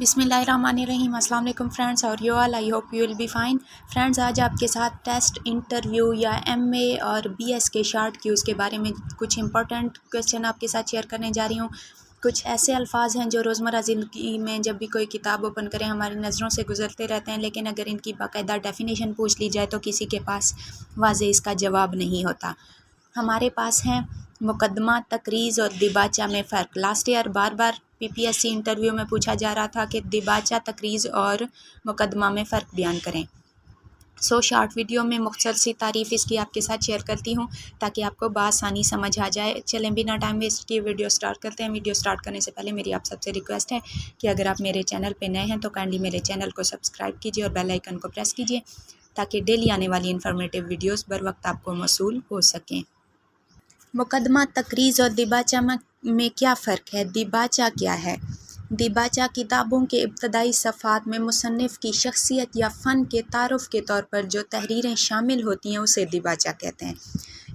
बिस्मिल्लाहिर्रहमानिर्रहीम। अस्सलाम वालेकुम फ्रेंड्स, और you all, I hope you will be fine. Friends, आज आपके साथ टेस्ट, इंटरव्यू या एमए और बीएस के शॉर्ट क्यूज़ के बारे में कुछ इंपॉर्टेंट क्वेश्चन आपके साथ शेयर करने जा रही हूँ। कुछ ऐसे अल्फाज हैं जो रोज़मर्रा ज़िंदगी में जब भी कोई किताब ओपन करें हमारी नज़रों से गुजरते रहते हैं, लेकिन अगर इनकी बाकायदा डेफिनेशन पूछ ली जाए तो किसी के पास वाज़े इसका जवाब नहीं होता। हमारे पास हैं मुकदमा, तकरीज़ और दिबाचा में फ़र्क। लास्ट ईयर बार बार पीपीएससी इंटरव्यू में पूछा जा रहा था कि दिबाचा, तकरीज़ और मुकदमा में फ़र्क बयान करें। शॉर्ट वीडियो में मुख्तसर सी तारीफ़ इसकी आपके साथ शेयर करती हूँ ताकि आपको बआसानी समझ आ जाए। चलें बिना टाइम वेस्ट किए वीडियो स्टार्ट करते हैं। वीडियो स्टार्ट करने से पहले मेरी आप सबसे रिक्वेस्ट है कि अगर आप मेरे चैनल पे नए हैं तो काइंडली मेरे चैनल को सब्सक्राइब कीजिए और बेल आइकन को प्रेस कीजिए ताकि डेली आने वाली इन्फॉर्मेटिव वीडियोज़ बर वक्त आपको मौसूल हो सकें। मुकदमा, तकरीज़ और दिबाचा में क्या फ़र्क है? दिबाचा क्या है? दिबाचा किताबों के इब्तदाई सफ़ात में मुसन्निफ़ की शख्सियत या फ़न के तारुफ़ के तौर पर जो तहरीरें शामिल होती हैं उसे दिबाचा कहते हैं।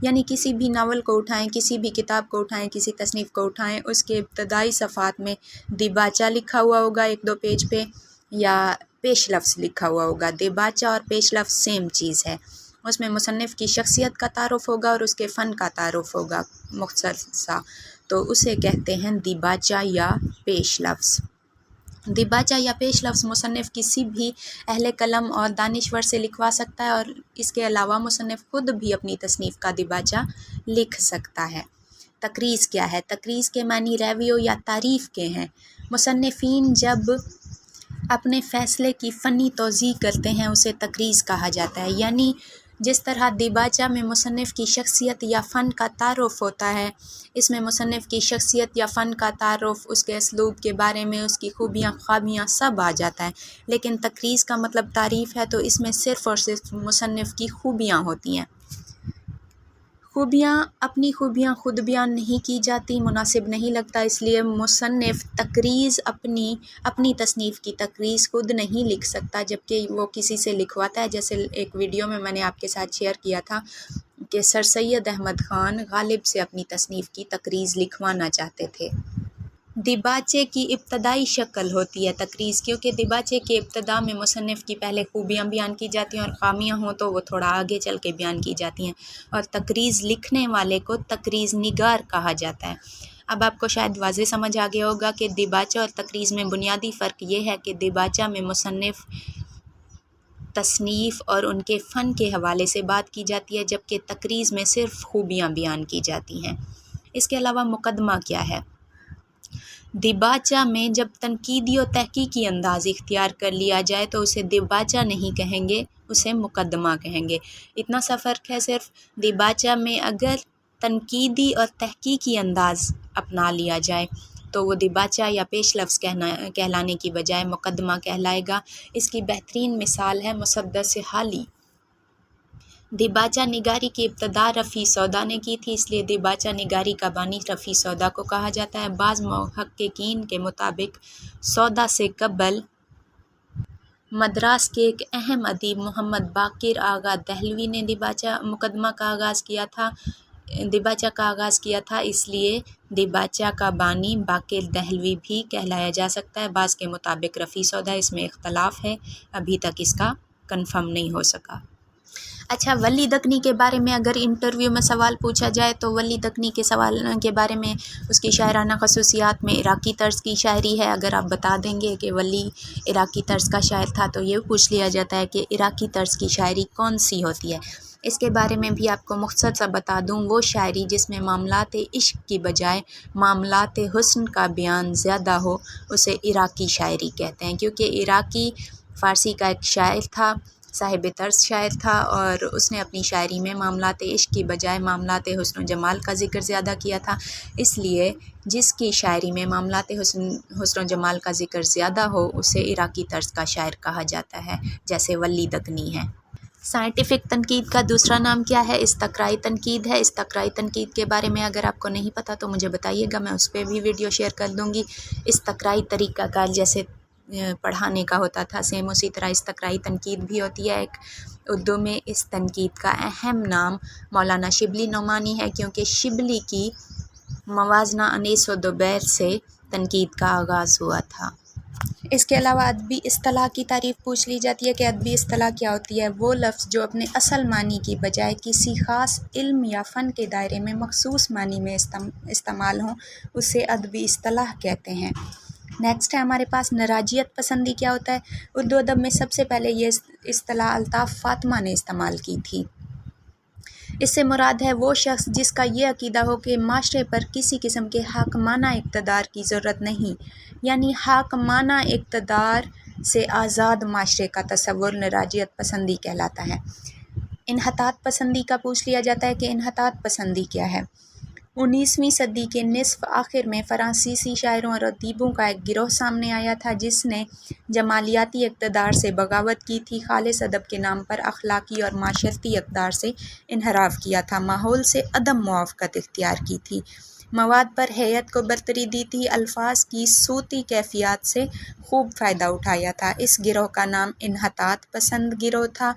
यानी किसी भी नावल को उठाएं, किसी भी किताब को उठाएं, किसी तसनीफ़ को उठाएं, उसके इब्तदाई सफ़ात में दिबाचा लिखा हुआ होगा 1-2 पेज पे, या पेश लफ्ज़ लिखा हुआ होगा। दिबाचा और पेश लफ्ज़ सेम चीज़ है। उसमें मुसन्निफ़ की शख्सियत का तारुफ़ होगा और उसके फ़न का तारुफ़ होगा मुख्तसर सा, तो उसे कहते हैं दिबाचा या पेश लफ्ज़। दिबाचा या पेश लफ्ज़ मुसन्निफ़ किसी भी अहले कलम और दानिश्वर से लिखवा सकता है और इसके अलावा मुसन्निफ़ खुद भी अपनी तसनीफ़ का दिबाचा लिख सकता है। तकरीज़ क्या है? तकरीज़ के मानी रिव्यू या तारीफ़ के हैं। मुसन्निफ़ीन जब अपने फ़ैसले की फ़नी तौज़ीह करते हैं उसे तकरीज़ कहा जाता है। यानी जिस तरह दिबाचा में मुसन्निफ़ की शख्सियत या फ़न का तारुफ़ होता है, इसमें मुसन्निफ़ की शख्सियत या फ़न का तारुफ़, उसके असलूब के बारे में, उसकी खूबियाँ ख़ामियाँ सब आ जाता है। लेकिन तकरीज़ का मतलब तारीफ़ है, तो इसमें सिर्फ़ और सिर्फ मुसन्निफ़ की खूबियाँ होती हैं। अपनी खूबियाँ खुद बयान नहीं की जाती, मुनासिब नहीं लगता, इसलिए मुसन्निफ़ तकरीज़ अपनी तसनीफ़ की तकरीज़ खुद नहीं लिख सकता, जबकि वो किसी से लिखवाता है। जैसे एक वीडियो में मैंने आपके साथ शेयर किया था कि सर सैयद अहमद ख़ान गालिब से अपनी तसनीफ़ की तकरीज़ लिखवाना चाहते थे। दिबाचे की इब्तदाई शक्ल होती है तकरीज़, क्योंकि दिबाचे के इब्तदा में मुसन्निफ़ की पहले खूबियाँ बयान की जाती हैं और ख़ामियाँ हों तो वो थोड़ा आगे चल के बयान की जाती हैं, और तकरीज़ लिखने वाले को तकरीज़ निगार कहा जाता है। अब आपको शायद वाज़े समझ आ गया होगा कि दिबाचा और तकरीज़ में बुनियादी फ़र्क ये है कि दिबाचा में मुसन्निफ़ तसनीफ़ और उनके फ़न के हवाले से बात की जाती है, जबकि तकरीज़ में सिर्फ़ खूबियाँ बयान की जाती हैं। इसके अलावा मुकदमा क्या है? दिबाचा में जब तनकीदी और तहकीकी अंदाज़ इख्तियार कर लिया जाए तो उसे दिबाचा नहीं कहेंगे, उसे मुकदमा कहेंगे। इतना सा फ़र्क है सिर्फ। दिबाचा में अगर तनकीदी और तहकीकी अंदाज़ अपना लिया जाए तो वो दिबाचा या पेश लफ्ज़ कहलाने की बजाय मुकदमा कहलाएगा। इसकी बेहतरीन मिसाल है मुसद्दस हाली। दिबाचा निगारी की इब्तदा रफ़ी सौदा ने की थी, इसलिए दिबाचा निगारी का बानी रफ़ी सौदा को कहा जाता है। बाज़ मुहक्किकीन के मुताबिक सौदा से कबल मद्रास के एक अहम अदीब मोहम्मद बाकिर आगा दहलवी ने मुकदमा का आगाज़ किया था। दिबाचा का आगाज़ किया था, इसलिए दिबाचा का बानी बाकिर दहलवी भी कहलाया जा सकता है। बाज़ के मुताबिक रफ़ी सौदा, इसमें इख्तलाफ है, अभी तक इसका कन्फर्म नहीं हो सका। अच्छा, वली दकनी के बारे में अगर इंटरव्यू में सवाल पूछा जाए तो वली दकनी के सवाल के बारे में उसकी शायराना खसूसियात में इराक़ी तर्ज़ की शायरी है। अगर आप बता देंगे कि वली इराक़ी तर्ज़ का शायर था तो ये पूछ लिया जाता है कि इराक़ी तर्ज़ की शायरी कौन सी होती है। इसके बारे में भी आपको मुख्तसर सा बता दूँ, वो शायरी जिसमें मामलात इश्क की बजाय मामलात हुस्न का बयान ज़्यादा हो उसे इराक़ी शायरी कहते हैं, क्योंकि इराक़ी फ़ारसी का एक शायर था, साहिब तर्ज़ शायर था, और उसने अपनी शायरी में मामलात इश्क की बजाय मामलात हुस्न जमाल का ज़िक्र ज़्यादा किया था। इसलिए जिसकी शायरी में मामलात हुस्न जमाल का ज़िक्र ज़्यादा हो उसे इराक़ी तर्ज़ का शायर कहा जाता है, जैसे वली दकनी है। साइंटिफ़िक तनकीद का दूसरा नाम क्या है? इस्तक़राई तनकीद है। इस्तक़राई तनकीद के बारे में अगर आपको नहीं पता तो मुझे बताइएगा, मैं उस पर भी वीडियो शेयर कर दूँगी। इस्तक़राई तरीक़ाकार जैसे पढ़ाने का होता था, सेम उसी तरह इस्तक़राई तनकीद भी होती है एक। उर्दू में इस तनकीद का अहम नाम मौलाना शिबली नोमानी है, क्योंकि शिबली की मवाज़ना अनीस व दुबैर से तनकीद का आगाज़ हुआ था। اس کے علاوہ ادبی اصطلاح کی تعریف پوچھ لی جاتی ہے کہ ادبی اصطلاح کیا ہوتی ہے۔ وہ لفظ جو اپنے اصل معنی کی بجائے کسی خاص علم یا فن کے دائرے میں مخصوص معنی میں استعمال ہوں اسے ادبی اصطلاح کہتے ہیں۔ نیکسٹ ہے ہمارے پاس نراجیت پسندی کیا ہوتا ہے۔ اردو ادب میں سب سے پہلے یہ اصطلاح الطاف فاطمہ نے استعمال کی تھی۔ اس سے مراد ہے وہ شخص جس کا یہ عقیدہ ہو کہ معاشرے پر کسی قسم کے حاکمانہ اقتدار کی ضرورت نہیں، یعنی حاکمانہ اقتدار سے آزاد معاشرے کا تصور نراجیت پسندی کہلاتا ہے۔ انحطاط پسندی کا پوچھ لیا جاتا ہے کہ انحطاط پسندی کیا ہے۔ 19ویں صدی کے نصف آخر میں فرانسیسی شاعروں اور ادیبوں کا ایک گروہ سامنے آیا تھا جس نے جمالیاتی اقتدار سے بغاوت کی تھی، خالص ادب کے نام پر اخلاقی اور معاشرتی اقدار سے انحراف کیا تھا، ماحول سے عدم موافقت اختیار کی تھی، مواد پر ہیئت کو برتری دی تھی، الفاظ کی صوتی کیفیات سے خوب فائدہ اٹھایا تھا۔ اس گروہ کا نام انحطاط پسند گروہ تھا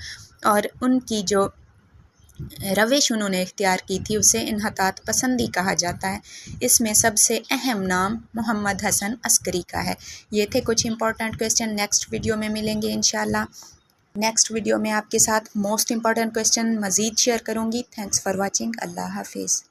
اور ان کی جو روش انہوں نے اختیار کی تھی اسے انحطاط پسندی کہا جاتا ہے۔ اس میں سب سے اہم نام محمد حسن عسکری کا ہے۔ یہ تھے کچھ امپورٹنٹ کویسچن، نیکسٹ ویڈیو میں ملیں گے انشاءاللہ۔ نیکسٹ ویڈیو میں آپ کے ساتھ موسٹ امپورٹنٹ کویسچن مزید شیئر کروں گی۔ Thanks for watching. اللہ حافظ۔